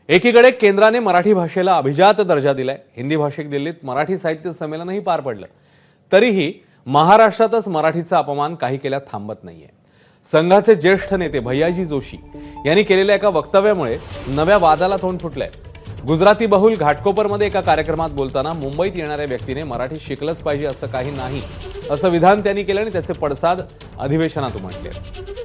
एकीकडे केंद्राने मराठी भाषेला अभिजात दर्जा दिलाय. हिंदी भाषिक दिल्लीत मराठी साहित्य संमेलनही पार पडलं. तरीही महाराष्ट्रातच मराठीचा अपमान काही केल्या थांबत नाहीये. संघाचे ज्येष्ठ नेते भैयाजी जोशी यांनी केलेल्या एका वक्तव्यामुळे नव्या वादाला तोंड फुटलंय. गुजराती बहुल घाटकोपरमध्ये एका कार्यक्रमात बोलताना मुंबईत येणाऱ्या व्यक्तीने मराठी शिकलंच पाहिजे असं काही नाही असं विधान त्यांनी केलं आणि त्याचे पडसाद अधिवेशनात उमटले.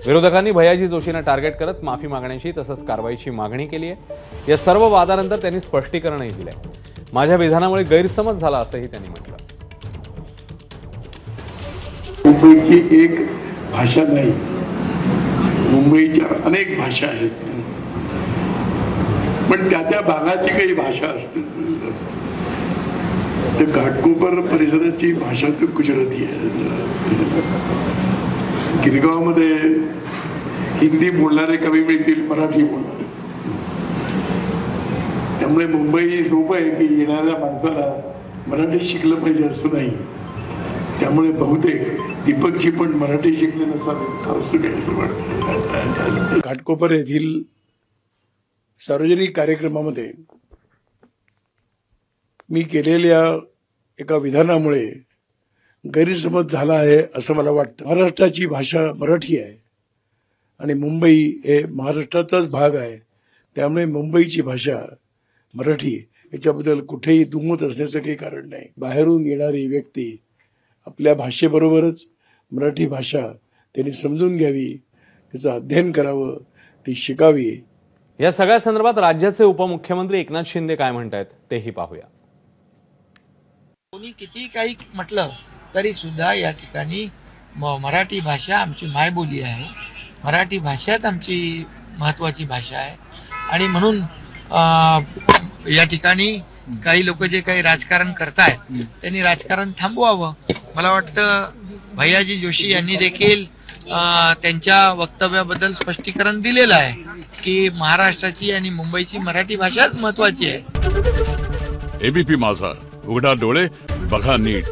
विरोधकांनी भैयाजी जोशींना टार्गेट करत माफी मागण्याची तसंच कारवाईची मागणी केली आहे. या सर्व वादानंतर त्यांनी स्पष्टीकरणही दिलंय. माझ्या विधानामुळे गैरसमज झाला असंही त्यांनी म्हटलं. मुंबईची एक भाषा नाही, मुंबईच्या अनेक भाषा आहेत, पण त्या भागाची काही भाषा असते. तर घाटकोपर परिसराची भाषा तर गुजराती आहे. गिरगावमध्ये हिंदी बोलणारे कमी मिळतील, मराठी बोलणारे. त्यामुळे मुंबई सोपं आहे की येणाऱ्या माणसाला मराठी शिकलं पाहिजे असं नाही. त्यामुळे बहुतेक दीपकजी पण मराठी शिकले नसावे. घाटकोपर येथील सार्वजनिक कार्यक्रमामध्ये मी केलेल्या एका विधानामुळे गैरसमज झाला आहे असं मला वाटतं. महाराष्ट्राची भाषा मराठी आहे आणि मुंबई हे महाराष्ट्राचाच भाग आहे. त्यामुळे मुंबईची भाषा मराठी याच्याबद्दल कुठेही दुमत असण्याचं काही कारण नाही. बाहेरून येणारी व्यक्ती आपल्या भाषेबरोबरच मराठी भाषा त्यांनी समजून घ्यावी, त्याचं अध्ययन करावं, ती शिकावी. या सगळ्या संदर्भात राज्याचे उपमुख्यमंत्री एकनाथ शिंदे काय म्हणतायत तेही पाहूया. कोणी किती काही म्हटलं तरी सुद्धा या ठिकाणी मराठी भाषा आमची मायबोली आहे. मराठी भाषाच आमची महत्वाची भाषा आहे आणि म्हणून या ठिकाणी काही लोक जे काही राजकारण करतायत त्यांनी राजकारण थांबवावं. मला वाटतं भैयाजी जोशी यांनी देखील त्यांच्या वक्तव्याबद्दल स्पष्टीकरण दिलेलं आहे की महाराष्ट्राची आणि मुंबईची मराठी भाषाच महत्वाची आहे. एबीपी माझा, उघडा डोळे बघा नीट.